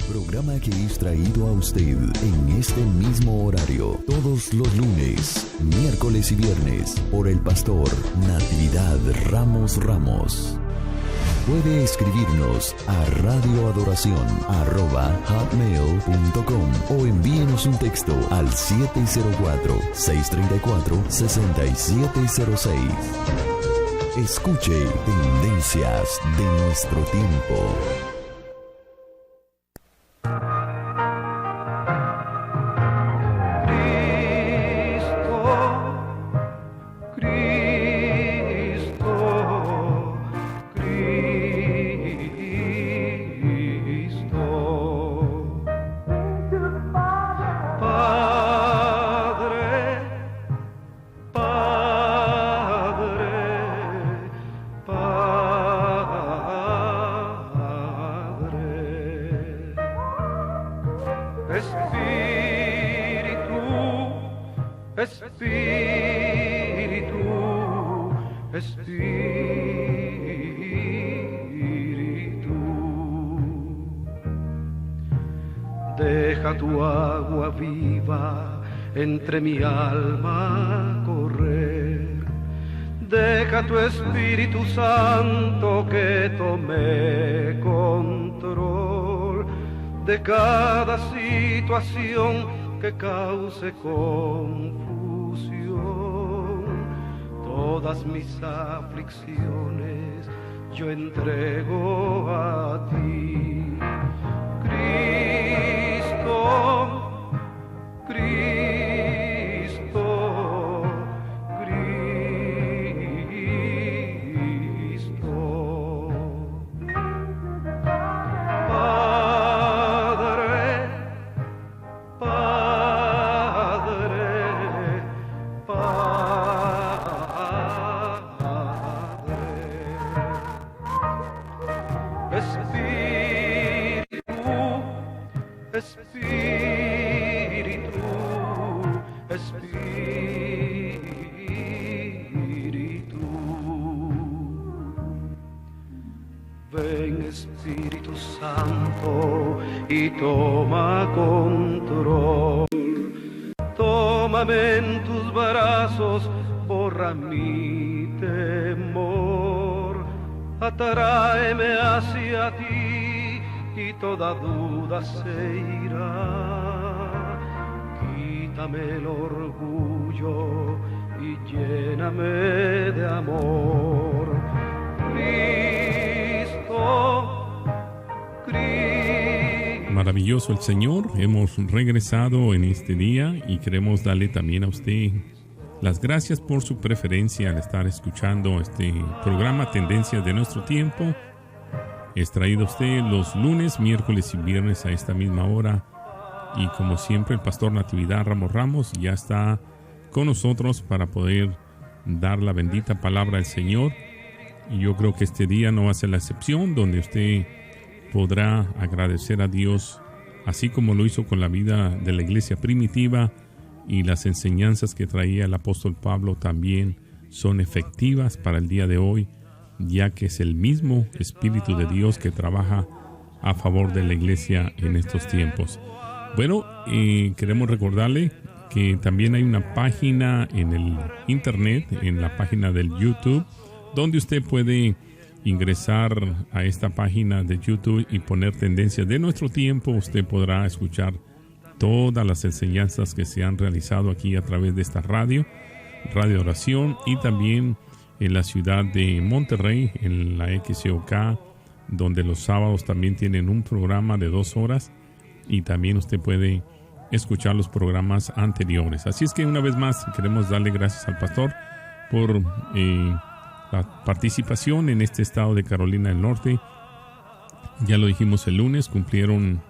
Programa que es traído a usted en este mismo horario todos los lunes, miércoles y viernes por el pastor Natividad Ramos. Puede escribirnos a radioadoración@hotmail.com o envíenos un texto al 704-634-6706. Escuche Tendencias de nuestro tiempo. Deja tu agua viva entre mi alma correr. Deja tu Espíritu Santo que tome control de cada situación que cause confusión. Todas mis aflicciones yo entrego a ti. Ven Espíritu Santo y toma control. Tómame en tus brazos, borra mi temor. Atráeme hacia ti y toda duda se irá. Quítame el orgullo y lléname de amor. Maravilloso el Señor. Hemos regresado en este día y queremos darle también a usted las gracias por su preferencia al estar escuchando este programa Tendencias de nuestro tiempo. Es traído a usted los lunes, miércoles y viernes a esta misma hora. Y como siempre, el pastor Natividad Ramos ya está con nosotros para poder dar la bendita palabra del Señor. Y yo creo que este día no va a ser la excepción, donde usted podrá agradecer a Dios, así como lo hizo con la vida de la iglesia primitiva, y las enseñanzas que traía el apóstol Pablo también son efectivas para el día de hoy, ya que es el mismo Espíritu de Dios que trabaja a favor de la iglesia en estos tiempos. Bueno, queremos recordarle que también hay una página en el internet, en la página del YouTube, donde usted puede ingresar a esta página de YouTube y poner Tendencias de nuestro tiempo. Usted podrá escuchar todas las enseñanzas que se han realizado aquí a través de esta Radio Oración, y también en la ciudad de Monterrey, en la XCOK, donde los sábados también tienen un programa de 2 horas, y también usted puede escuchar los programas anteriores. Así es que una vez más queremos darle gracias al pastor por la participación en este estado de Carolina del Norte. Ya lo dijimos el lunes, cumplieron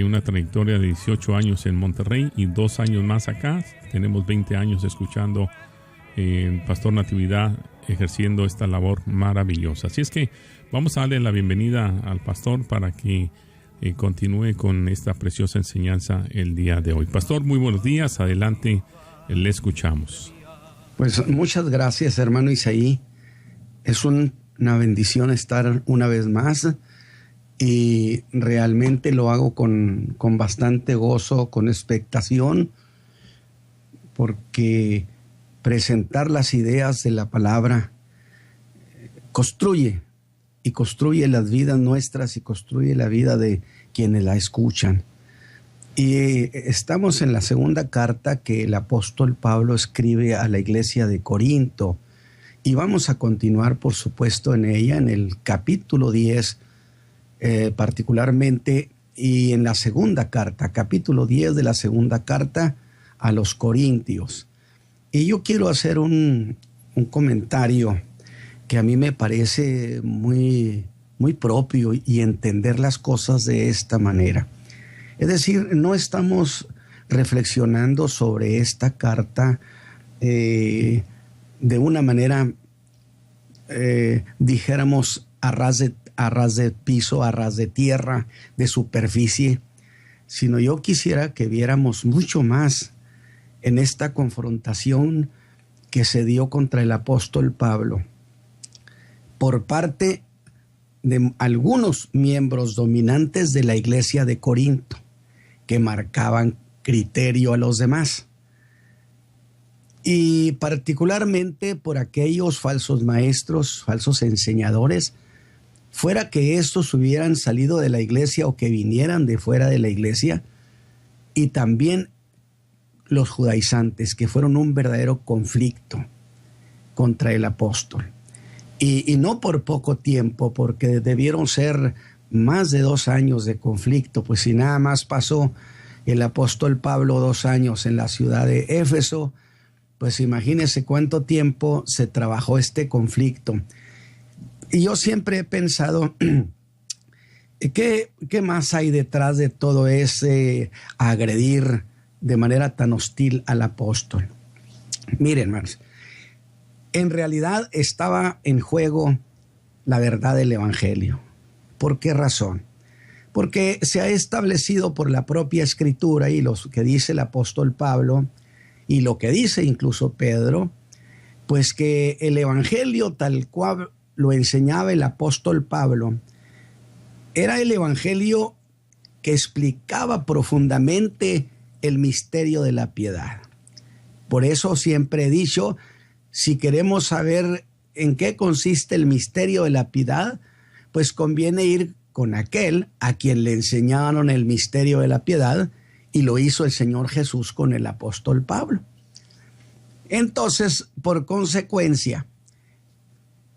una trayectoria de 18 años en Monterrey y 2 años más acá. Tenemos 20 años escuchando Pastor Natividad ejerciendo esta labor maravillosa. Así es que vamos a darle la bienvenida al pastor para que continúe con esta preciosa enseñanza el día de hoy. Pastor, muy buenos días, adelante, le escuchamos. Pues muchas gracias, hermano Isaí. Es una bendición estar una vez más y realmente lo hago con bastante gozo, con expectación, porque presentar las ideas de la palabra construye las vidas nuestras y construye la vida de quienes la escuchan. Y estamos en la segunda carta que el apóstol Pablo escribe a la iglesia de Corinto, y vamos a continuar, por supuesto, en ella, en el capítulo 10 particularmente, y en la segunda carta, capítulo 10 de la segunda carta a los Corintios. Y yo quiero hacer un comentario que a mí me parece muy, muy propio, y entender las cosas de esta manera. Es decir, no estamos reflexionando sobre esta carta de una manera, dijéramos, a ras de piso, a ras de tierra, de superficie, sino yo quisiera que viéramos mucho más en esta confrontación que se dio contra el apóstol Pablo por parte de algunos miembros dominantes de la iglesia de Corinto, que marcaban criterio a los demás, y particularmente por aquellos falsos maestros, falsos enseñadores, fuera que estos hubieran salido de la iglesia o que vinieran de fuera de la iglesia, y también los judaizantes, que fueron un verdadero conflicto contra el apóstol. Y no por poco tiempo, porque debieron ser más de 2 años de conflicto, pues si nada más pasó el apóstol Pablo 2 años en la ciudad de Éfeso, pues imagínense cuánto tiempo se trabajó este conflicto. Y yo siempre he pensado, ¿qué más hay detrás de todo ese agredir de manera tan hostil al apóstol? Miren, hermanos, en realidad estaba en juego la verdad del evangelio. ¿Por qué razón? Porque se ha establecido por la propia escritura y lo que dice el apóstol Pablo y lo que dice incluso Pedro, pues que el evangelio tal cual lo enseñaba el apóstol Pablo era el evangelio que explicaba profundamente el misterio de la piedad. Por eso siempre he dicho, si queremos saber en qué consiste el misterio de la piedad, pues conviene ir con aquel a quien le enseñaron el misterio de la piedad, y lo hizo el Señor Jesús con el apóstol Pablo. Entonces, por consecuencia,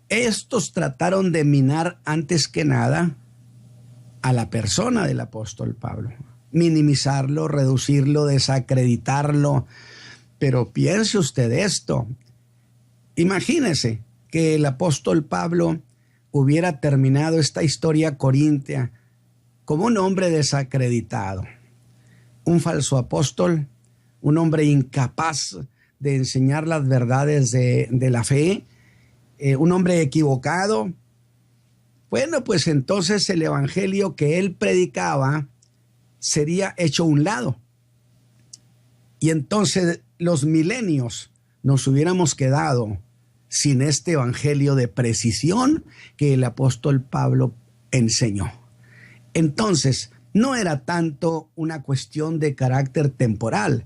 estos trataron de minar antes que nada a la persona del apóstol Pablo, minimizarlo, reducirlo, desacreditarlo. Pero piense usted esto, imagínese que el apóstol Pablo hubiera terminado esta historia corintia como un hombre desacreditado, un falso apóstol, un hombre incapaz de enseñar las verdades de la fe, un hombre equivocado. Bueno, pues entonces el evangelio que él predicaba sería hecho a un lado. Y entonces los milenios nos hubiéramos quedado sin este evangelio de precisión que el apóstol Pablo enseñó. Entonces, no era tanto una cuestión de carácter temporal,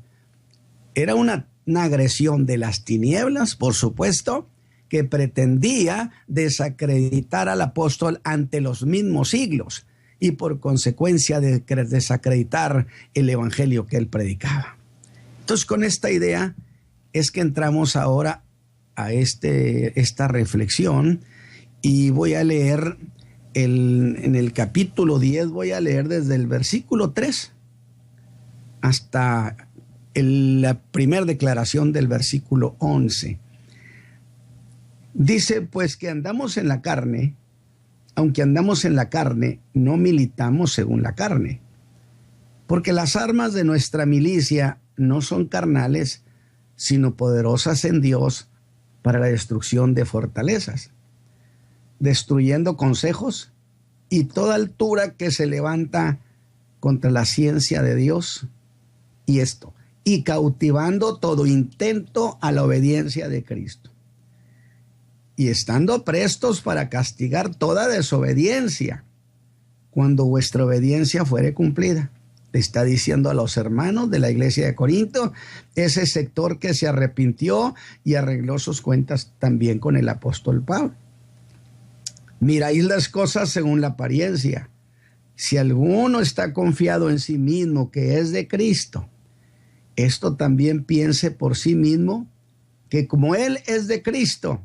era una agresión de las tinieblas, por supuesto, que pretendía desacreditar al apóstol ante los mismos siglos y por consecuencia de desacreditar el evangelio que él predicaba. Entonces, con esta idea es que entramos ahora a esta reflexión, y voy a leer en el capítulo 10, voy a leer desde el versículo 3 hasta la primera declaración del versículo 11. Dice, pues que andamos en la carne, aunque andamos en la carne, no militamos según la carne, porque las armas de nuestra milicia no son carnales, sino poderosas en Dios para la destrucción de fortalezas, destruyendo consejos y toda altura que se levanta contra la ciencia de Dios, y cautivando todo intento a la obediencia de Cristo, y estando prestos para castigar toda desobediencia cuando vuestra obediencia fuere cumplida. Le está diciendo a los hermanos de la iglesia de Corinto, ese sector que se arrepintió y arregló sus cuentas también con el apóstol Pablo. Miráis las cosas según la apariencia. Si alguno está confiado en sí mismo que es de Cristo, esto también piense por sí mismo que como Él es de Cristo,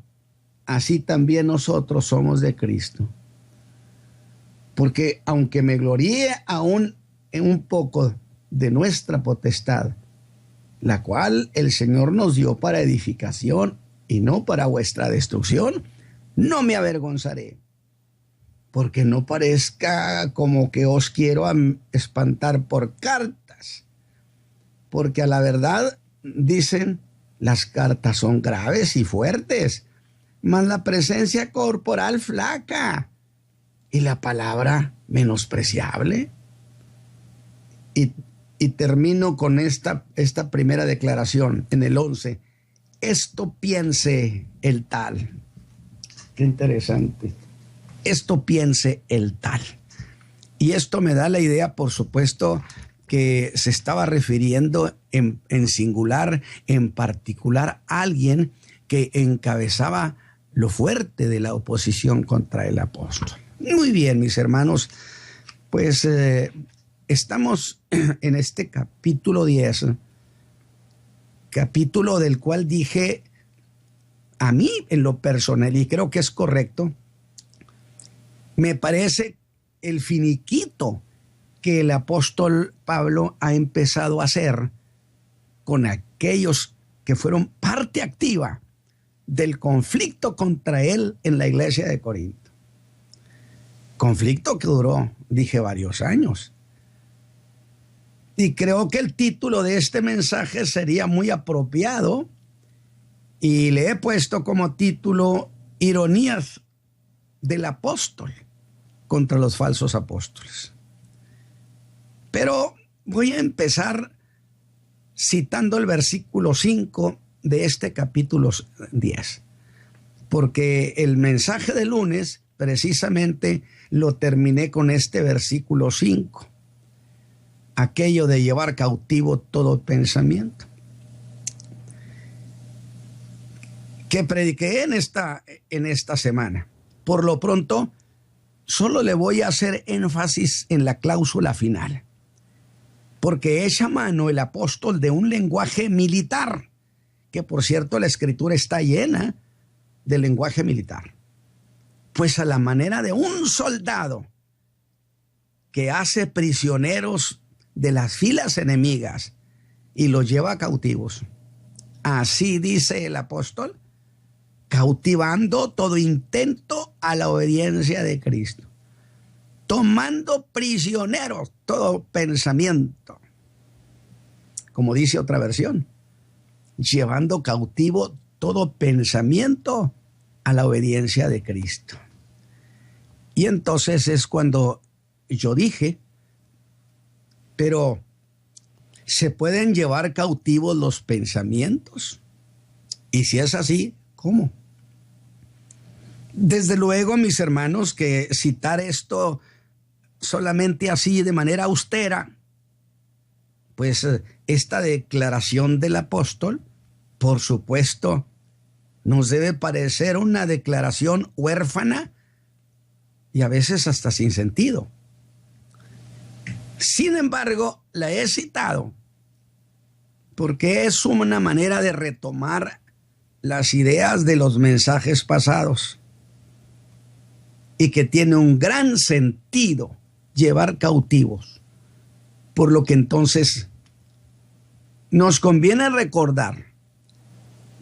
así también nosotros somos de Cristo. Porque aunque me gloríe aún en un poco de nuestra potestad, la cual el Señor nos dio para edificación y no para vuestra destrucción, no me avergonzaré, porque no parezca como que os quiero espantar por cartas, porque a la verdad dicen, las cartas son graves y fuertes, mas la presencia corporal flaca y la palabra menospreciable. Y termino con esta primera declaración en el 11. Esto piense el tal. Qué interesante. Esto piense el tal. Y esto me da la idea, por supuesto, que se estaba refiriendo en singular, en particular, a alguien que encabezaba lo fuerte de la oposición contra el apóstol. Muy bien, mis hermanos, pues estamos en este capítulo 10, capítulo del cual dije, a mí en lo personal, y creo que es correcto, me parece el finiquito que el apóstol Pablo ha empezado a hacer con aquellos que fueron parte activa del conflicto contra él en la iglesia de Corinto. Conflicto que duró, dije, varios años. Y creo que el título de este mensaje sería muy apropiado y le he puesto como título Ironías del apóstol contra los falsos apóstoles. Pero voy a empezar citando el versículo 5 de este capítulo 10, porque el mensaje de lunes precisamente lo terminé con este versículo 5. Aquello de llevar cautivo todo pensamiento. Que prediqué en esta semana. Por lo pronto, solo le voy a hacer énfasis en la cláusula final. Porque echa mano el apóstol de un lenguaje militar, que por cierto la escritura está llena de lenguaje militar. Pues a la manera de un soldado que hace prisioneros de las filas enemigas y los lleva cautivos. Así dice el apóstol, cautivando todo intento a la obediencia de Cristo, tomando prisioneros todo pensamiento, como dice otra versión, llevando cautivo todo pensamiento a la obediencia de Cristo. Y entonces es cuando yo dije, pero ¿se pueden llevar cautivos los pensamientos? Y si es así, ¿cómo? Desde luego, mis hermanos, que citar esto solamente así de manera austera, pues esta declaración del apóstol, por supuesto, nos debe parecer una declaración huérfana y a veces hasta sin sentido. Sin embargo, la he citado porque es una manera de retomar las ideas de los mensajes pasados y que tiene un gran sentido llevar cautivos. Por lo que entonces nos conviene recordar,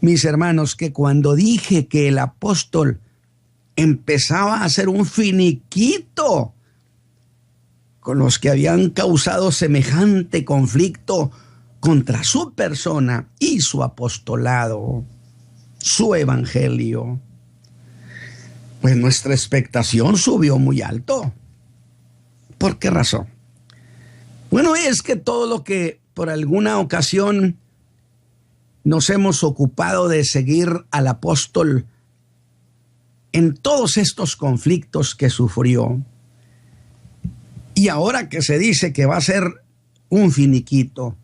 mis hermanos, que cuando dije que el apóstol empezaba a hacer un finiquito con los que habían causado semejante conflicto contra su persona y su apostolado, su evangelio, pues nuestra expectación subió muy alto. ¿Por qué razón? Bueno, es que todo lo que por alguna ocasión nos hemos ocupado de seguir al apóstol en todos estos conflictos que sufrió, Y ahora que se dice que va a ser un finiquito,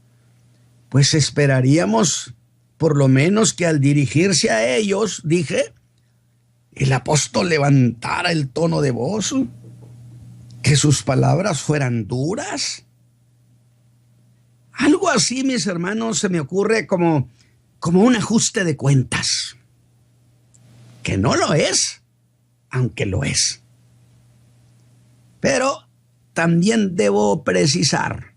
pues esperaríamos por lo menos que al dirigirse a ellos, el apóstol levantara el tono de voz, que sus palabras fueran duras. Algo así, mis hermanos, se me ocurre como un ajuste de cuentas, que no lo es, aunque lo es. Pero también debo precisar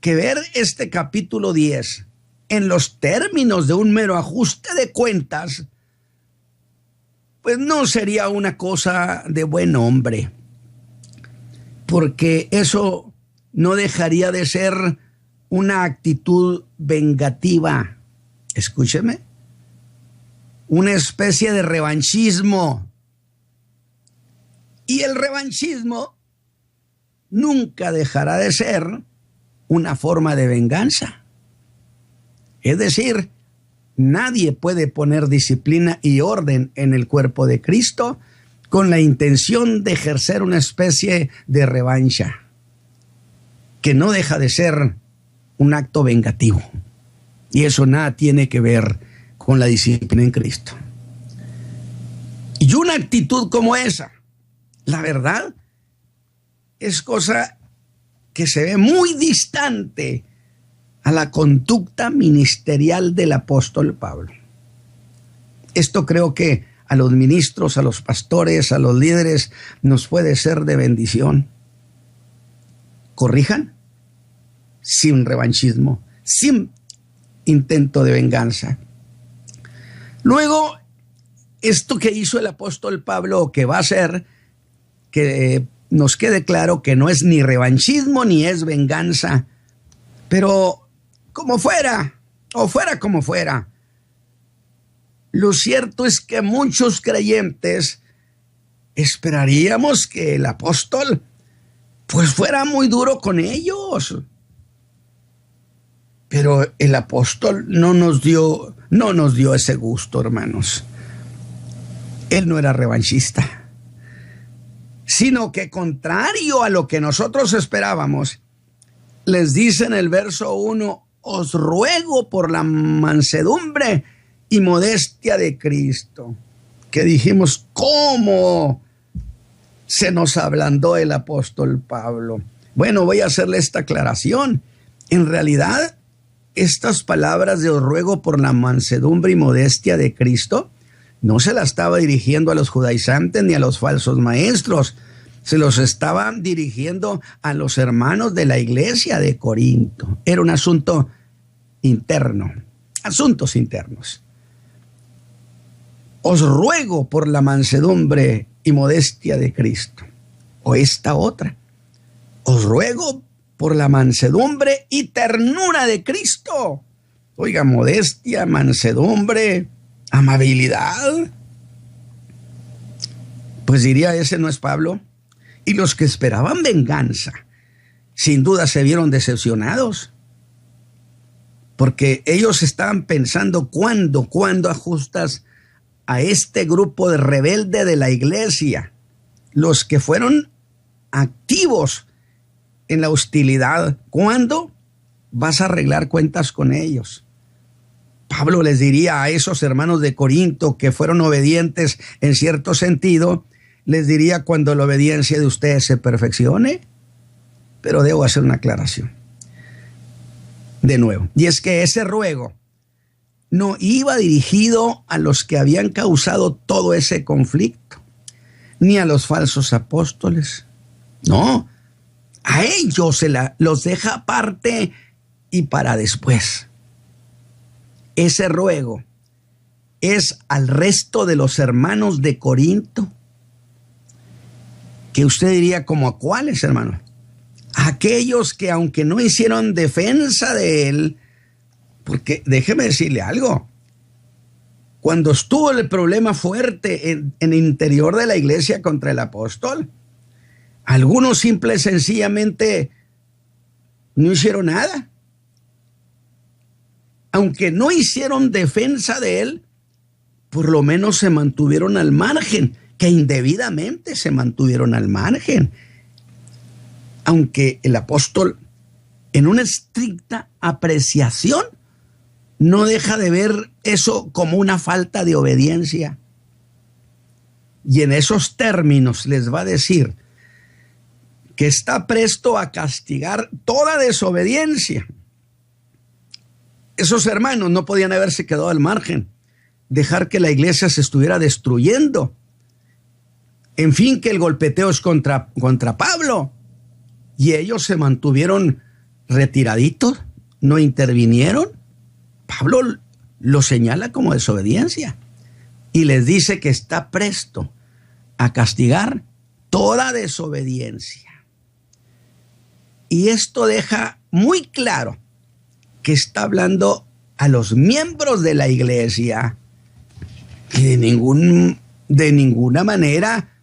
que ver este capítulo 10 en los términos de un mero ajuste de cuentas, pues no sería una cosa de buen hombre, porque eso no dejaría de ser una actitud vengativa. Escúcheme, una especie de revanchismo. Y el revanchismo nunca dejará de ser una forma de venganza. Es decir, nadie puede poner disciplina y orden en el cuerpo de Cristo con la intención de ejercer una especie de revancha, que no deja de ser un acto vengativo. Y eso nada tiene que ver con la disciplina en Cristo. Y una actitud como esa, la verdad, es cosa que se ve muy distante a la conducta ministerial del apóstol Pablo. Esto creo que a los ministros, a los pastores, a los líderes nos puede ser de bendición. Corrijan sin revanchismo, sin intento de venganza. Luego, esto que hizo el apóstol Pablo, o que va a hacer, que nos quede claro que no es ni revanchismo ni es venganza, pero como fuera, o fuera como fuera, lo cierto es que muchos creyentes esperaríamos que el apóstol pues fuera muy duro con ellos. Pero el apóstol no nos dio ese gusto, hermanos. Él no era revanchista, sino que contrario a lo que nosotros esperábamos, les dice en el verso 1, os ruego por la mansedumbre y modestia de Cristo. Que dijimos, ¿cómo se nos ablandó el apóstol Pablo? Bueno, voy a hacerle esta aclaración. En realidad, estas palabras de os ruego por la mansedumbre y modestia de Cristo no se la estaba dirigiendo a los judaizantes ni a los falsos maestros. Se los estaba dirigiendo a los hermanos de la iglesia de Corinto. Era un asunto interno, asuntos internos. Os ruego por la mansedumbre y modestia de Cristo. O esta otra. Os ruego por la mansedumbre y ternura de Cristo. Oiga, modestia, mansedumbre, amabilidad. Pues diría, ese no es Pablo. Y los que esperaban venganza, sin duda se vieron decepcionados. Porque ellos estaban pensando, ¿cuándo ajustas a este grupo de rebelde de la iglesia? Los que fueron activos en la hostilidad, ¿cuándo vas a arreglar cuentas con ellos? Pablo les diría a esos hermanos de Corinto que fueron obedientes en cierto sentido, les diría cuando la obediencia de ustedes se perfeccione. Pero debo hacer una aclaración de nuevo, y es que ese ruego no iba dirigido a los que habían causado todo ese conflicto, ni a los falsos apóstoles. No, a ellos los deja aparte y para después. Ese ruego es al resto de los hermanos de Corinto, que usted diría, ¿como a cuáles, hermano? Aquellos que aunque no hicieron defensa de él, porque déjeme decirle algo, cuando estuvo el problema fuerte en el interior de la iglesia contra el apóstol, algunos simple y sencillamente no hicieron nada. Aunque no hicieron defensa de él, por lo menos se mantuvieron al margen, que indebidamente se mantuvieron al margen. aunque el apóstol, en una estricta apreciación, no deja de ver eso como una falta de obediencia. Y en esos términos les va a decir que está presto a castigar toda desobediencia. Esos hermanos no podían haberse quedado al margen, dejar que la iglesia se estuviera destruyendo. En fin, que el golpeteo es contra Pablo. Y ellos se mantuvieron retiraditos, no intervinieron. Pablo lo señala como desobediencia y les dice que está presto a castigar toda desobediencia. Y esto deja muy claro que está hablando a los miembros de la iglesia, que de ninguna manera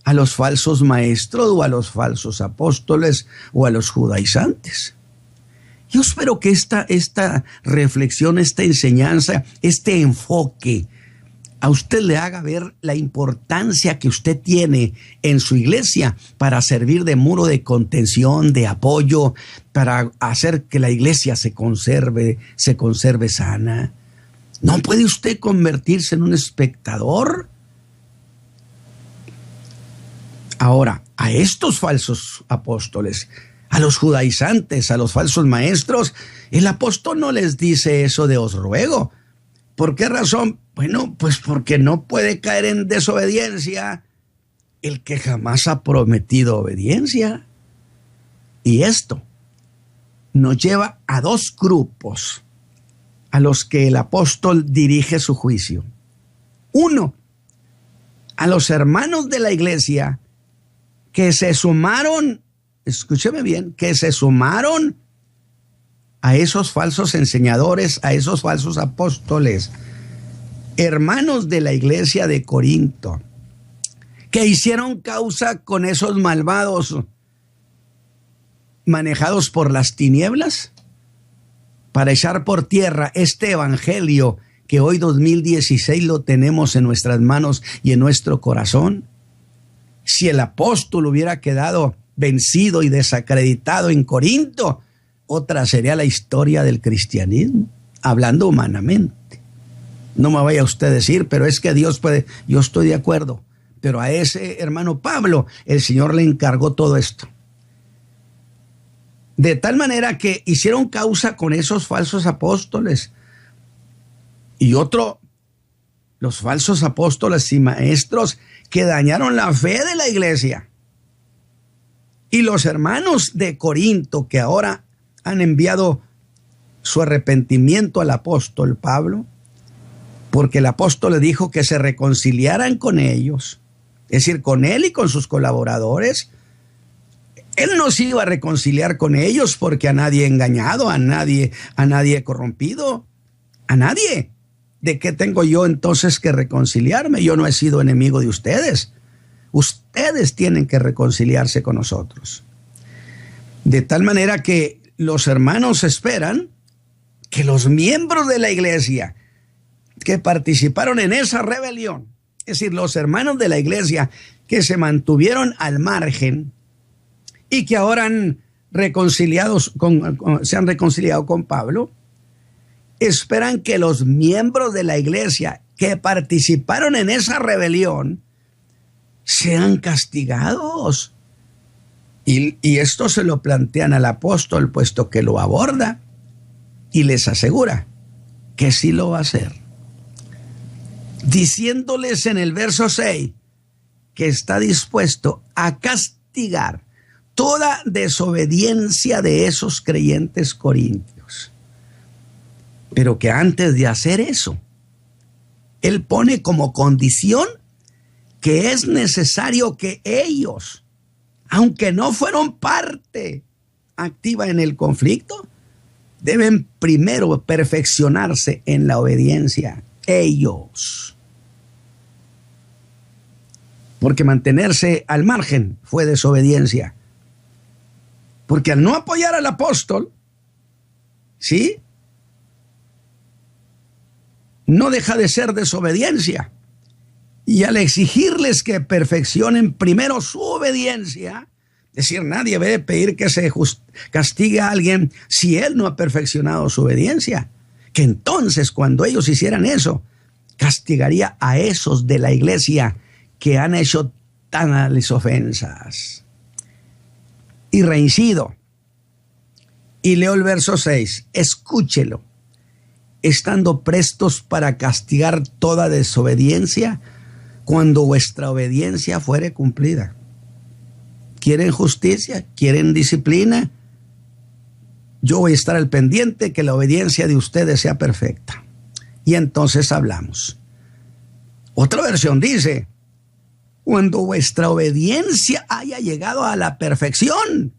a los falsos maestros o a los falsos apóstoles o a los judaizantes. Yo espero que esta reflexión, esta enseñanza, este enfoque a usted le haga ver la importancia que usted tiene en su iglesia para servir de muro de contención, de apoyo, para hacer que la iglesia se conserve sana. ¿No puede usted convertirse en un espectador? Ahora, a estos falsos apóstoles, a los judaizantes, a los falsos maestros, el apóstol no les dice eso de os ruego. ¿Por qué razón? Bueno, pues porque no puede caer en desobediencia el que jamás ha prometido obediencia. Y esto nos lleva a dos grupos a los que el apóstol dirige su juicio. Uno, a los hermanos de la iglesia que se sumaron, escúcheme bien, que se sumaron a esos falsos enseñadores, a esos falsos apóstoles, hermanos de la iglesia de Corinto, que hicieron causa con esos malvados manejados por las tinieblas para echar por tierra este evangelio que hoy 2016 lo tenemos en nuestras manos y en nuestro corazón. Si el apóstol hubiera quedado vencido y desacreditado en Corinto, otra sería la historia del cristianismo, hablando humanamente. No me vaya usted a decir, pero es que Dios puede, yo estoy de acuerdo, pero a ese hermano Pablo el Señor le encargó todo esto. De tal manera que hicieron causa con esos falsos apóstoles. Y otro, los falsos apóstoles y maestros que dañaron la fe de la iglesia. Y los hermanos de Corinto que ahora han enviado su arrepentimiento al apóstol Pablo, porque el apóstol le dijo que se reconciliaran con ellos, es decir, con él y con sus colaboradores. Él no se iba a reconciliar con ellos porque a nadie engañado, a nadie corrompido, a nadie. ¿De qué tengo yo entonces que reconciliarme? Yo no he sido enemigo de ustedes. Ustedes tienen que reconciliarse con nosotros. De tal manera que los hermanos esperan que los miembros de la iglesia que participaron en esa rebelión, es decir, los hermanos de la iglesia que se mantuvieron al margen y que ahora se han reconciliado con Pablo, esperan que los miembros de la iglesia que participaron en esa rebelión sean castigados. Y esto se lo plantean al apóstol, puesto que lo aborda y les asegura que sí lo va a hacer, diciéndoles en el verso 6 que está dispuesto a castigar toda desobediencia de esos creyentes corintios. Pero que antes de hacer eso, él pone como condición que es necesario que ellos, aunque no fueron parte activa en el conflicto, deben primero perfeccionarse en la obediencia. Ellos. Porque mantenerse al margen fue desobediencia. Porque al no apoyar al apóstol, ¿sí?, no deja de ser desobediencia. Y al exigirles que perfeccionen primero su obediencia, Es decir, nadie debe pedir que se castigue a alguien si él no ha perfeccionado su obediencia. Que entonces, cuando ellos hicieran eso, castigaría a esos de la iglesia que han hecho tales ofensas. Y reincido. Y leo el verso 6. Escúchelo. Estando prestos para castigar toda desobediencia cuando vuestra obediencia fuere cumplida. ¿Quieren justicia? ¿Quieren disciplina? Yo voy a estar al pendiente que la obediencia de ustedes sea perfecta. Y entonces hablamos. Otra versión dice, cuando vuestra obediencia haya llegado a la perfección.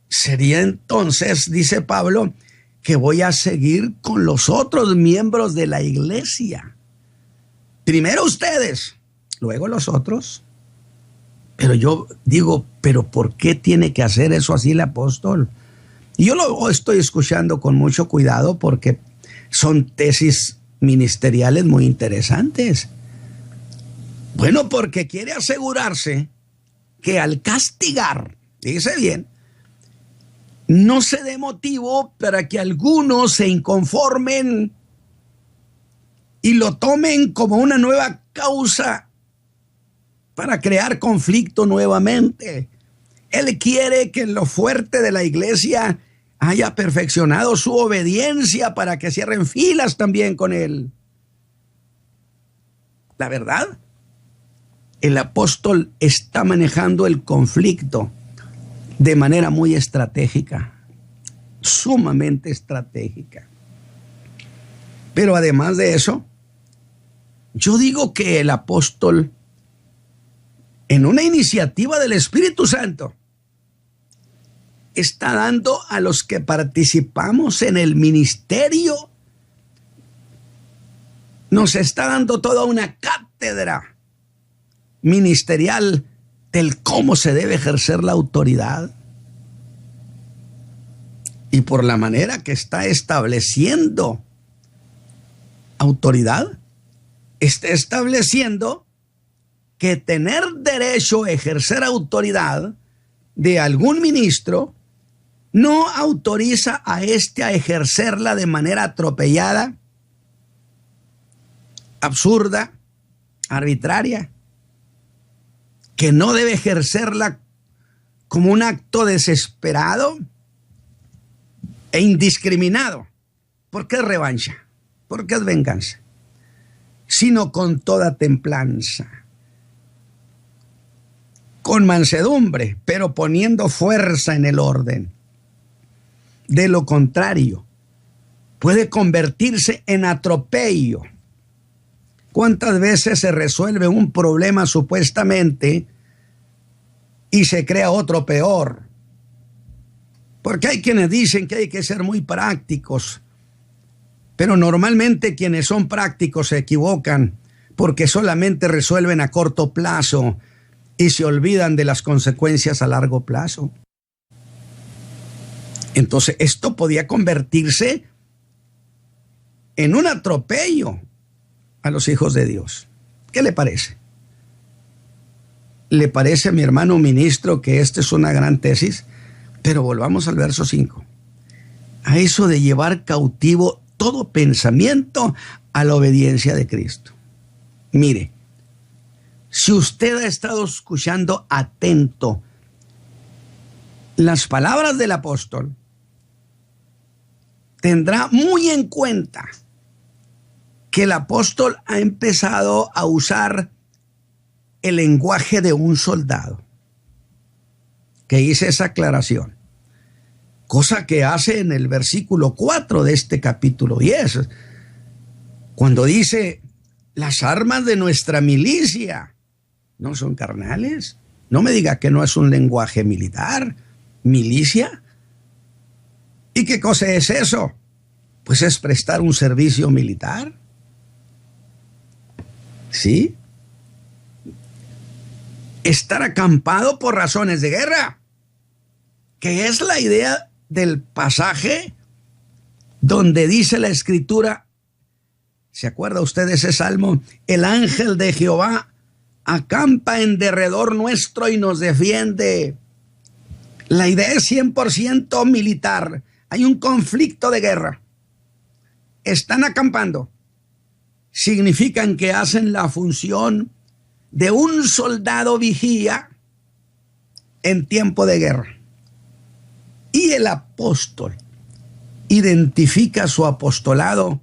Sería entonces, dice Pablo, que voy a seguir con los otros miembros de la iglesia. Primero ustedes, luego los otros. Pero yo digo, ¿pero por qué tiene que hacer eso así el apóstol? Y yo lo estoy escuchando con mucho cuidado porque son tesis ministeriales muy interesantes. Bueno, porque quiere asegurarse que al castigar, dice bien, no se dé motivo para que algunos se inconformen y lo tomen como una nueva causa para crear conflicto nuevamente. Él quiere que lo fuerte de la iglesia haya perfeccionado su obediencia para que cierren filas también con él. La verdad, el apóstol está manejando el conflicto de manera muy estratégica, sumamente estratégica. Pero además de eso, yo digo que el apóstol, en una iniciativa del Espíritu Santo, está dando a los que participamos en el ministerio, nos está dando toda una cátedra ministerial del cómo se debe ejercer la autoridad. Y por la manera que está estableciendo autoridad, está estableciendo que tener derecho a ejercer autoridad de algún ministro no autoriza a éste a ejercerla de manera atropellada, absurda, arbitraria, que no debe ejercerla como un acto desesperado e indiscriminado, porque es revancha, porque es venganza, sino con toda templanza, con mansedumbre, pero poniendo fuerza en el orden. De lo contrario, puede convertirse en atropello. ¿Cuántas veces se resuelve un problema supuestamente y se crea otro peor? Porque hay quienes dicen que hay que ser muy prácticos, pero normalmente quienes son prácticos se equivocan porque solamente resuelven a corto plazo y se olvidan de las consecuencias a largo plazo. Entonces, esto podía convertirse en un atropello a los hijos de Dios. ¿Qué le parece? ¿Le parece, mi hermano ministro, que esta es una gran tesis? Pero volvamos al verso 5. A eso de llevar cautivo todo pensamiento a la obediencia de Cristo. Mire, si usted ha estado escuchando atento las palabras del apóstol, tendrá muy en cuenta que el apóstol ha empezado a usar el lenguaje de un soldado, que hice esa aclaración, cosa que hace en el versículo 4 de este capítulo 10, cuando dice, las armas de nuestra milicia no son carnales. No me diga que no es un lenguaje militar. ¿Milicia? ¿Y qué cosa es eso? Pues es prestar un servicio militar. ¿Sí? Estar acampado por razones de guerra, que es la idea del pasaje donde dice la Escritura, ¿se acuerda usted de ese salmo? El ángel de Jehová acampa en derredor nuestro y nos defiende. La idea es 100% militar. Hay un conflicto de guerra. Están acampando. Significan que hacen la función de un soldado vigía en tiempo de guerra. Y el apóstol identifica su apostolado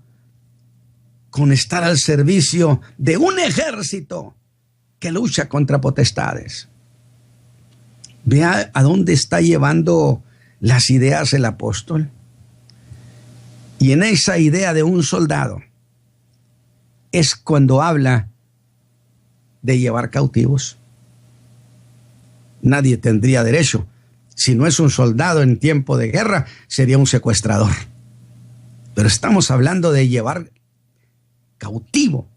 con estar al servicio de un ejército que lucha contra potestades. Vea a dónde está llevando las ideas el apóstol. Y en esa idea de un soldado es cuando habla de llevar cautivos. Nadie tendría derecho. Si no es un soldado en tiempo de guerra, sería un secuestrador. Pero estamos hablando de llevar cautivo.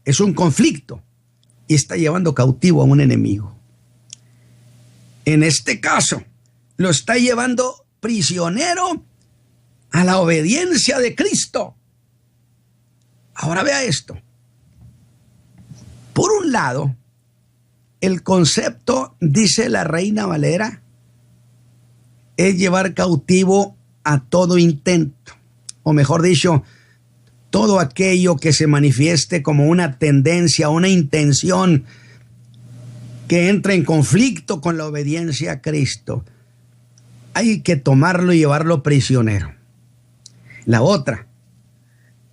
Es un conflicto y está llevando cautivo a un enemigo. En este caso, lo está llevando prisionero a la obediencia de Cristo. Ahora vea esto. Por un lado, el concepto, dice la Reina Valera, es llevar cautivo a todo intento, o mejor dicho, todo aquello que se manifieste como una tendencia, una intención que entra en conflicto con la obediencia a Cristo. Hay que tomarlo y llevarlo prisionero. La otra,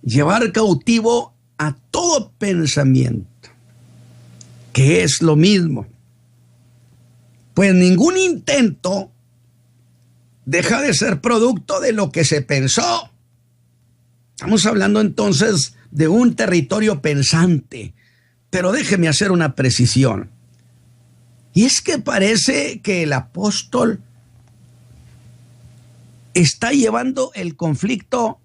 llevar cautivo a todo pensamiento, que es lo mismo. Pues ningún intento deja de ser producto de lo que se pensó. Estamos hablando entonces de un territorio pensante. Pero déjeme hacer una precisión. Y es que parece que el apóstol está llevando el conflicto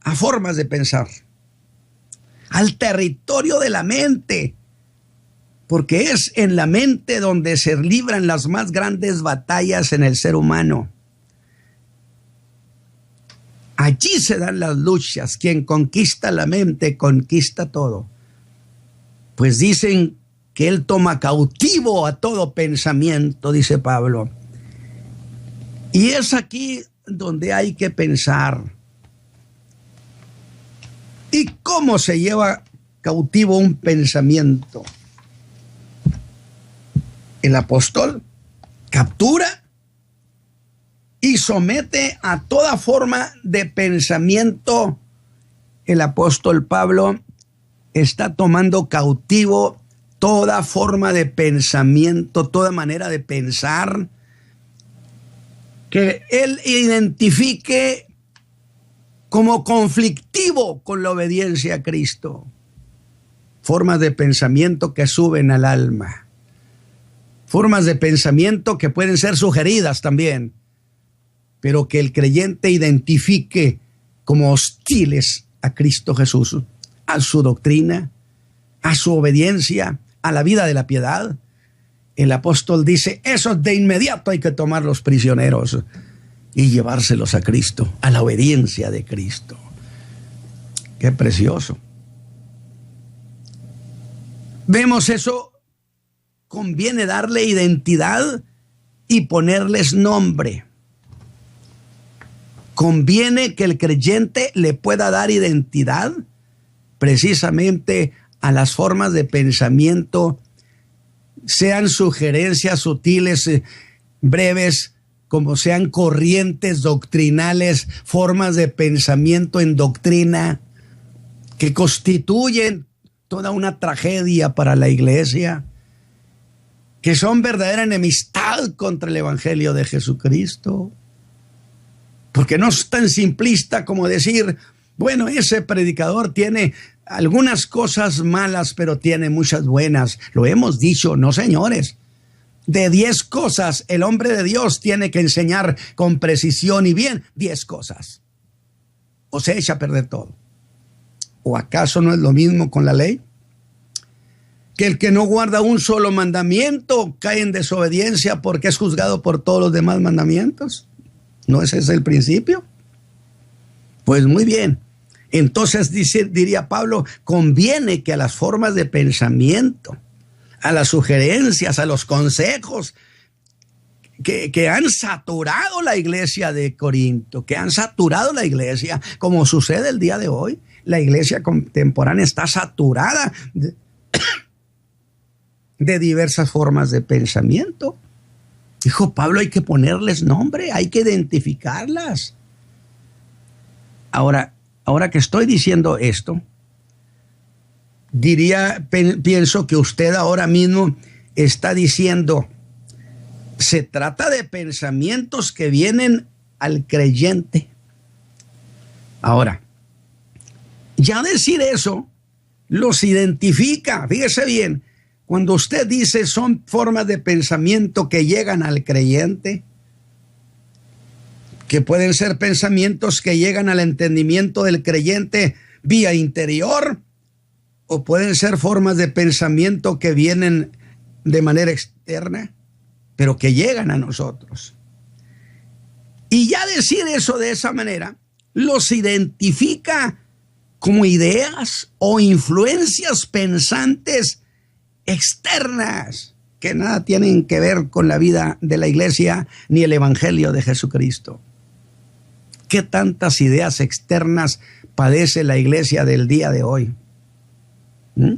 a formas de pensar, al territorio de la mente, porque es en la mente donde se libran las más grandes batallas en el ser humano. Allí se dan las luchas. Quien conquista la mente, conquista todo. Pues dicen que él toma cautivo a todo pensamiento, dice Pablo. Y es aquí donde hay que pensar. ¿Y cómo se lleva cautivo un pensamiento? El apóstol captura y somete a toda forma de pensamiento. El apóstol Pablo está tomando cautivo toda forma de pensamiento, toda manera de pensar que él identifique como conflictivo con la obediencia a Cristo. Formas de pensamiento que suben al alma. Formas de pensamiento que pueden ser sugeridas también, pero que el creyente identifique como hostiles a Cristo Jesús, a su doctrina, a su obediencia, a la vida de la piedad. El apóstol dice, esos de inmediato hay que tomarlos prisioneros y llevárselos a Cristo, a la obediencia de Cristo. Qué precioso. Vemos eso, conviene darle identidad y ponerles nombre. Conviene que el creyente le pueda dar identidad precisamente a las formas de pensamiento, sean sugerencias sutiles, breves, como sean corrientes doctrinales, formas de pensamiento en doctrina, que constituyen toda una tragedia para la iglesia, que son verdadera enemistad contra el Evangelio de Jesucristo. Porque no es tan simplista como decir, bueno, ese predicador tiene algunas cosas malas, pero tiene muchas buenas. Lo hemos dicho, no señores. De 10 cosas, el hombre de Dios tiene que enseñar con precisión y bien 10 cosas. O se echa a perder todo. ¿O acaso no es lo mismo con la ley? Que el que no guarda un solo mandamiento cae en desobediencia porque es juzgado por todos los demás mandamientos. ¿No ese es el principio? Pues muy bien. Entonces diría Pablo, conviene que a las formas de pensamiento, a las sugerencias, a los consejos que han saturado la iglesia de Corinto, que han saturado la iglesia, como sucede el día de hoy. La iglesia contemporánea está saturada de diversas formas de pensamiento. Dijo Pablo, hay que ponerles nombre, hay que identificarlas. Ahora que estoy diciendo esto, pienso que usted ahora mismo está diciendo, se trata de pensamientos que vienen al creyente. Ahora, ya decir eso los identifica. Fíjese bien, cuando usted dice son formas de pensamiento que llegan al creyente, que pueden ser pensamientos que llegan al entendimiento del creyente vía interior, o pueden ser formas de pensamiento que vienen de manera externa, pero que llegan a nosotros. Y ya decir eso de esa manera los identifica como ideas o influencias pensantes externas que nada tienen que ver con la vida de la iglesia ni el evangelio de Jesucristo. ¿Qué tantas ideas externas padece la iglesia del día de hoy? Nada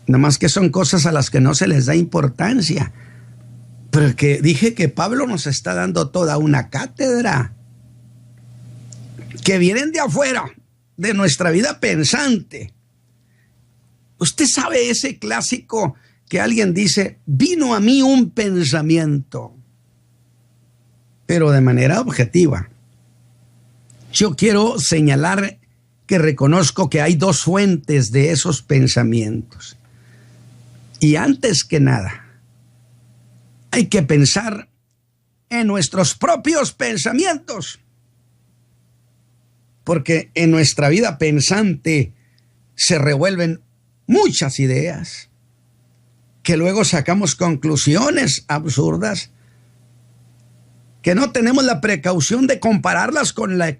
más que son cosas a las que no se les da importancia. Pero que dije que Pablo nos está dando toda una cátedra que vienen de afuera, de nuestra vida pensante. Usted sabe ese clásico que alguien dice, vino a mí un pensamiento, pero de manera objetiva. Yo quiero señalar que reconozco que hay dos fuentes de esos pensamientos. Y antes que nada, hay que pensar en nuestros propios pensamientos. Porque en nuestra vida pensante se revuelven muchas ideas que luego sacamos conclusiones absurdas que no tenemos la precaución de compararlas con la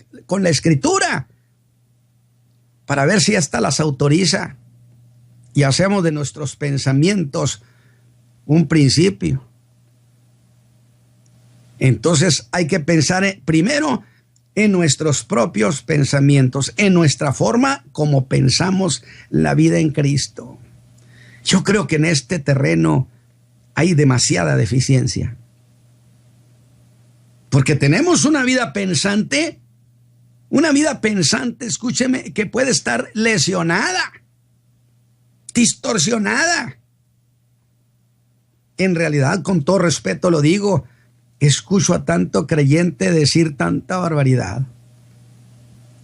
Escritura para ver si ésta las autoriza y hacemos de nuestros pensamientos un principio. Entonces hay que pensar primero en nuestros propios pensamientos, en nuestra forma como pensamos la vida en Cristo. Yo creo que en este terreno hay demasiada deficiencia. Porque tenemos una vida pensante, escúcheme, que puede estar lesionada, distorsionada. En realidad, con todo respeto lo digo, escucho a tanto creyente decir tanta barbaridad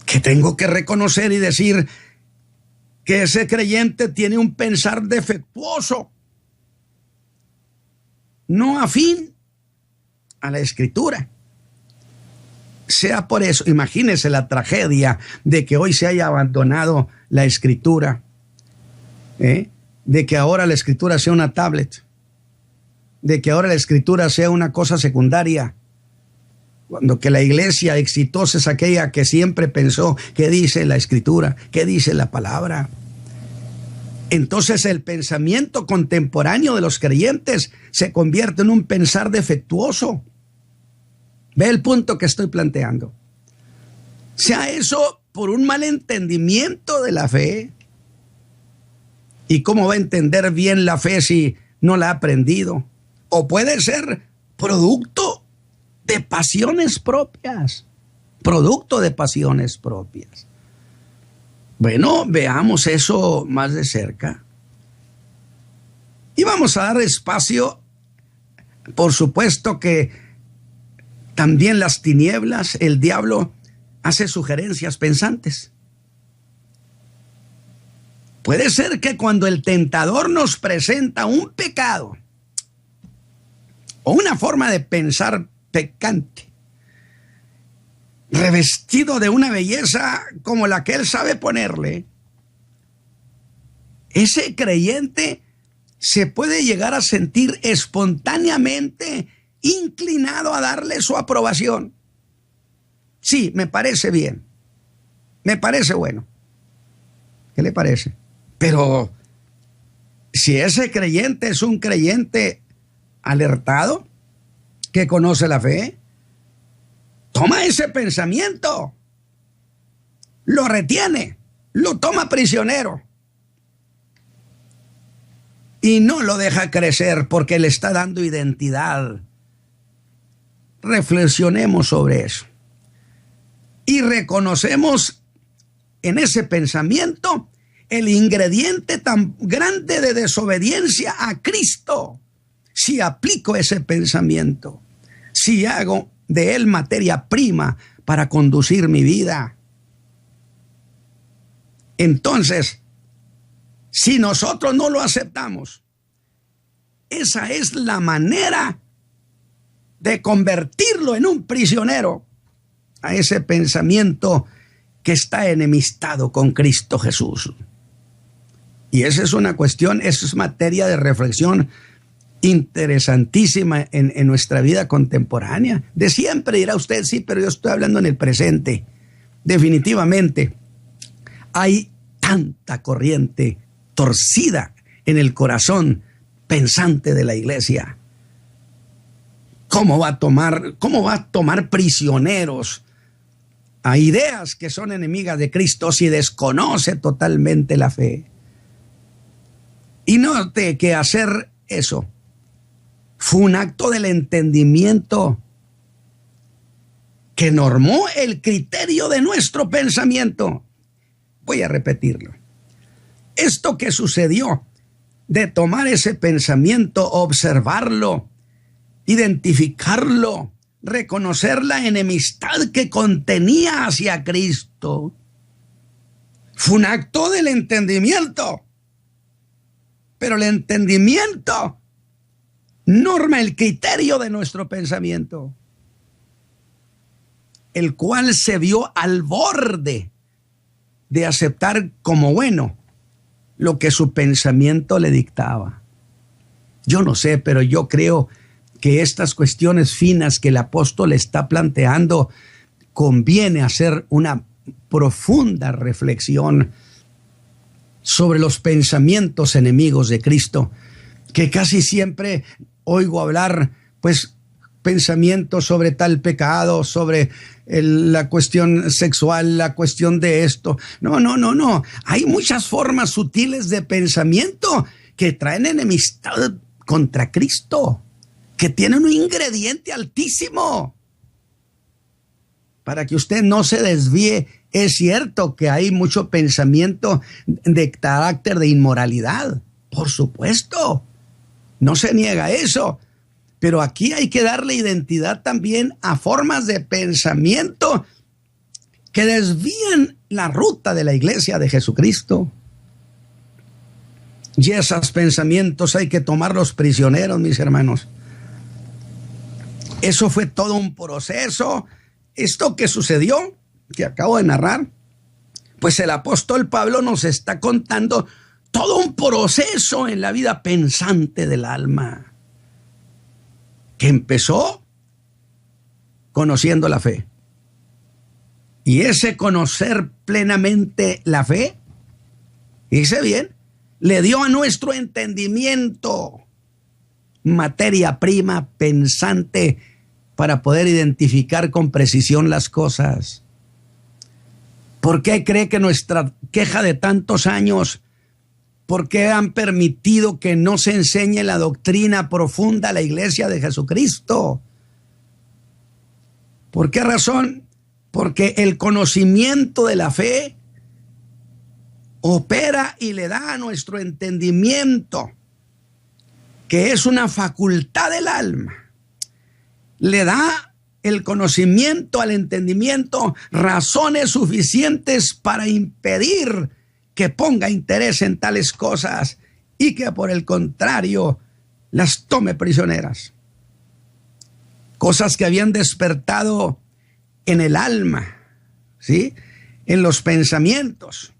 que tengo que reconocer y decir que ese creyente tiene un pensar defectuoso, no afín a la Escritura. Sea por eso, imagínese la tragedia de que hoy se haya abandonado la Escritura, de que ahora la Escritura sea una tablet, de que ahora la Escritura sea una cosa secundaria, cuando que la iglesia exitosa es aquella que siempre pensó qué dice la Escritura, qué dice la palabra. Entonces el pensamiento contemporáneo de los creyentes se convierte en un pensar defectuoso. Ve el punto que estoy planteando. Sea eso por un mal entendimiento de la fe. ¿Y cómo va a entender bien la fe si no la ha aprendido? O puede ser producto de pasiones propias. Producto de pasiones propias. Bueno, veamos eso más de cerca. Y vamos a dar espacio, por supuesto que también las tinieblas, el diablo, hace sugerencias pensantes. Puede ser que cuando el tentador nos presenta un pecado o una forma de pensar pecante, revestido de una belleza como la que él sabe ponerle, ese creyente se puede llegar a sentir espontáneamente inclinado a darle su aprobación. Sí, me parece bien. Me parece bueno. ¿Qué le parece? Pero si ese creyente es un creyente alertado, que conoce la fe, toma ese pensamiento, lo retiene, lo toma prisionero y no lo deja crecer porque le está dando identidad. Reflexionemos sobre eso y reconocemos en ese pensamiento el ingrediente tan grande de desobediencia a Cristo. Si aplico ese pensamiento, si hago de él materia prima para conducir mi vida, entonces, si nosotros no lo aceptamos, esa es la manera de convertirlo en un prisionero a ese pensamiento que está enemistado con Cristo Jesús. Y esa es una cuestión, eso es materia de reflexión interesantísima en nuestra vida contemporánea. De siempre dirá usted, sí, pero yo estoy hablando en el presente. Definitivamente hay tanta corriente torcida en el corazón pensante de la iglesia. ¿Cómo va a tomar prisioneros a ideas que son enemigas de Cristo si desconoce totalmente la fe? Y note que hacer eso fue un acto del entendimiento que normó el criterio de nuestro pensamiento. Voy a repetirlo. Esto que sucedió de tomar ese pensamiento, observarlo, identificarlo, reconocer la enemistad que contenía hacia Cristo, fue un acto del entendimiento. Pero el entendimiento norma el criterio de nuestro pensamiento, el cual se vio al borde de aceptar como bueno lo que su pensamiento le dictaba. Yo no sé, pero yo creo que estas cuestiones finas que el apóstol está planteando conviene hacer una profunda reflexión sobre los pensamientos enemigos de Cristo, que casi siempre oigo hablar, pues, pensamientos sobre tal pecado, sobre la cuestión sexual, la cuestión de esto. No. Hay muchas formas sutiles de pensamiento que traen enemistad contra Cristo, que tienen un ingrediente altísimo. Para que usted no se desvíe, es cierto que hay mucho pensamiento de carácter de inmoralidad. Por supuesto, no se niega eso. Pero aquí hay que darle identidad también a formas de pensamiento que desvían la ruta de la iglesia de Jesucristo. Y esos pensamientos hay que tomarlos prisioneros, mis hermanos. Eso fue todo un proceso. Esto que sucedió, que acabo de narrar, pues el apóstol Pablo nos está contando todo un proceso en la vida pensante del alma, que empezó conociendo la fe. Y ese conocer plenamente la fe, dice bien, le dio a nuestro entendimiento materia prima pensante para poder identificar con precisión las cosas. ¿Por qué cree que nuestra queja de tantos años, por qué han permitido que no se enseñe la doctrina profunda a la iglesia de Jesucristo? ¿Por qué razón? Porque el conocimiento de la fe opera y le da a nuestro entendimiento, que es una facultad del alma, le da el conocimiento al entendimiento razones suficientes para impedir que ponga interés en tales cosas y que por el contrario las tome prisioneras. Cosas que habían despertado en el alma, ¿sí? En los pensamientos.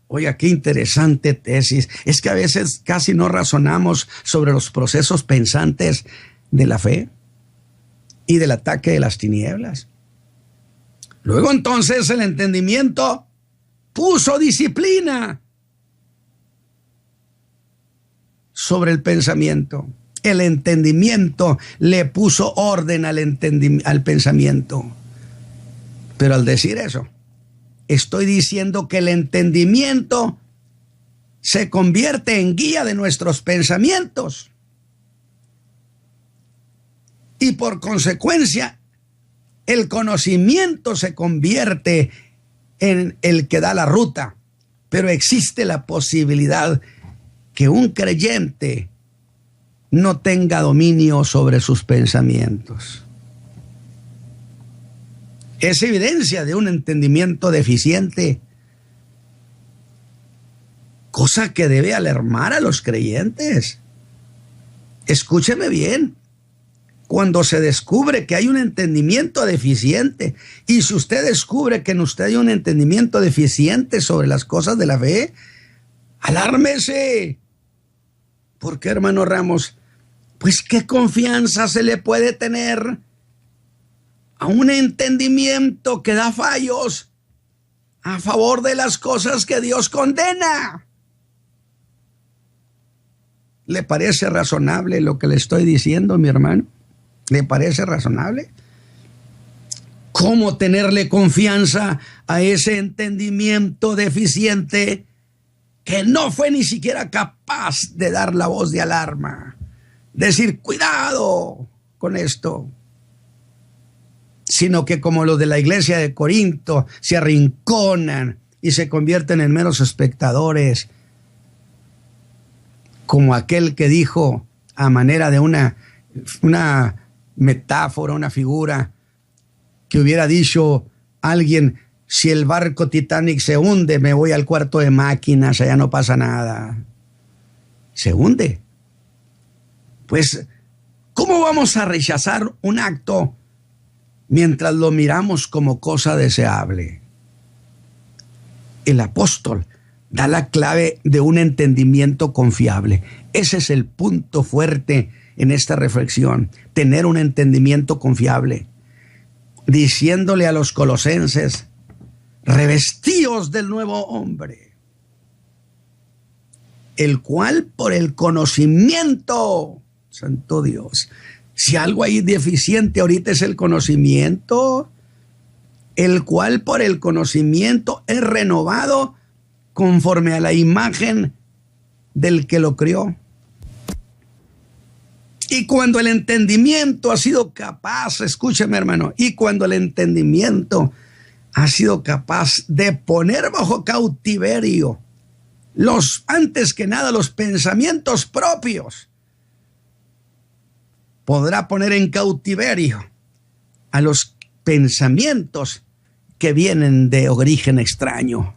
Oiga, qué interesante tesis. Es que a veces casi no razonamos sobre los procesos pensantes de la fe y del ataque de las tinieblas. Luego entonces el entendimiento puso disciplina sobre el pensamiento. El entendimiento le puso orden al pensamiento. Pero al decir eso, estoy diciendo que el entendimiento se convierte en guía de nuestros pensamientos. Y por consecuencia, el conocimiento se convierte en el que da la ruta. Pero existe la posibilidad que un creyente no tenga dominio sobre sus pensamientos. Es evidencia de un entendimiento deficiente, cosa que debe alarmar a los creyentes. Escúcheme bien. Cuando se descubre que hay un entendimiento deficiente, y si usted descubre que en usted hay un entendimiento deficiente sobre las cosas de la fe, alármese. ¿Por qué, hermano Ramos? Pues qué confianza se le puede tener a un entendimiento que da fallos a favor de las cosas que Dios condena. ¿Le parece razonable lo que le estoy diciendo, mi hermano? ¿Le parece razonable? ¿Cómo tenerle confianza a ese entendimiento deficiente que no fue ni siquiera capaz de dar la voz de alarma? Decir, cuidado con esto. Sino que como los de la iglesia de Corinto se arrinconan y se convierten en meros espectadores, como aquel que dijo a manera de una metáfora, una figura, que hubiera dicho alguien, si el barco Titanic se hunde, me voy al cuarto de máquinas, allá no pasa nada. Se hunde. Pues, ¿cómo vamos a rechazar un acto mientras lo miramos como cosa deseable? El apóstol da la clave de un entendimiento confiable. Ese es el punto fuerte en esta reflexión, tener un entendimiento confiable, diciéndole a los colosenses, revestíos del nuevo hombre, el cual por el conocimiento, santo Dios, si algo hay deficiente ahorita es el conocimiento, el cual por el conocimiento es renovado conforme a la imagen del que lo crió. Y cuando el entendimiento ha sido capaz, escúchame hermano, y cuando el entendimiento ha sido capaz de poner bajo cautiverio antes que nada los pensamientos propios, podrá poner en cautiverio a los pensamientos que vienen de origen extraño.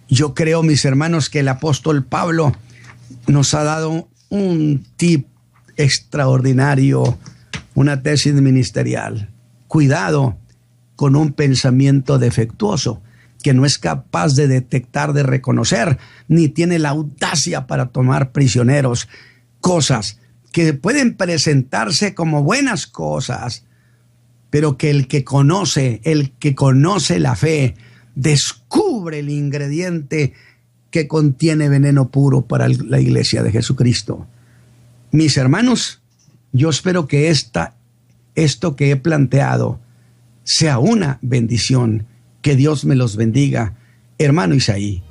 Yo creo, mis hermanos, que el apóstol Pablo nos ha dado un tip extraordinario, una tesis ministerial. Cuidado con un pensamiento defectuoso que no es capaz de detectar, de reconocer, ni tiene la audacia para tomar prisioneros cosas que pueden presentarse como buenas cosas, pero que el que conoce la fe, descubre el ingrediente que contiene veneno puro para la iglesia de Jesucristo. Mis hermanos, yo espero que esto que he planteado sea una bendición. Que Dios me los bendiga. Hermano Isaí.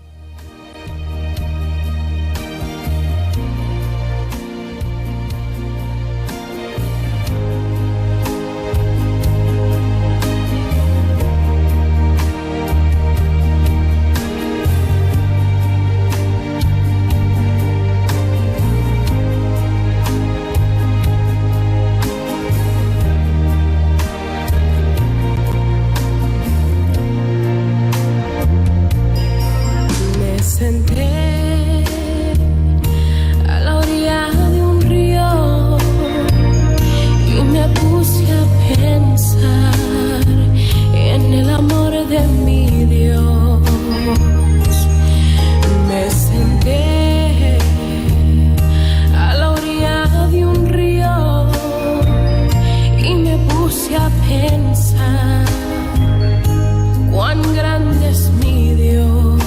pensar cuán grande es mi Dios.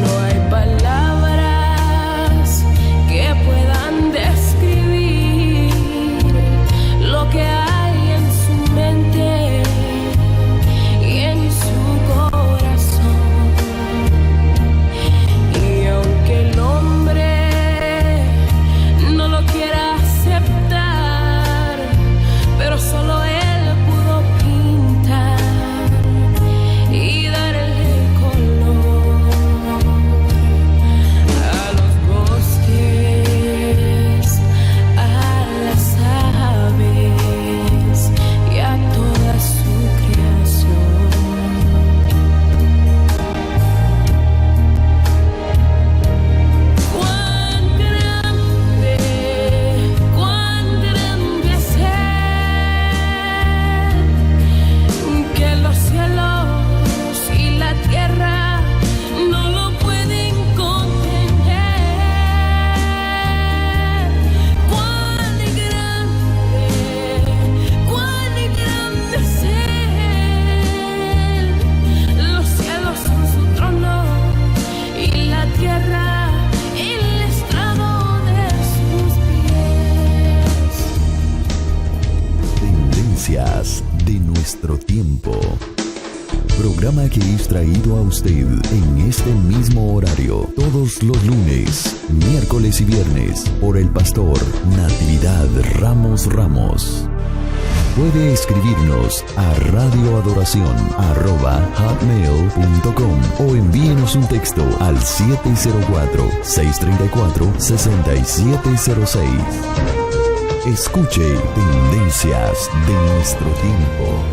No hay palabras que puedan describir lo que hay en su mente y en su corazón. Y aunque el hombre no lo quiera aceptar, pero solo él pudo pintar y darle color a los bosques, a las aves y a toda su creación. Cuán grande es Él, que los cielos y la tierra no lo pueden contener. Cuán grande es Él. Los cielos son su trono y la tierra el estrado de sus pies. Tendencias de nuestro tiempo. Programa que es traído a usted en este mismo horario todos los lunes, miércoles y viernes por el pastor Natividad Ramos Ramos. Puede escribirnos a radioadoración@hotmail.com o envíenos un texto al 704-634-6706. Escuche Tendencias de nuestro tiempo.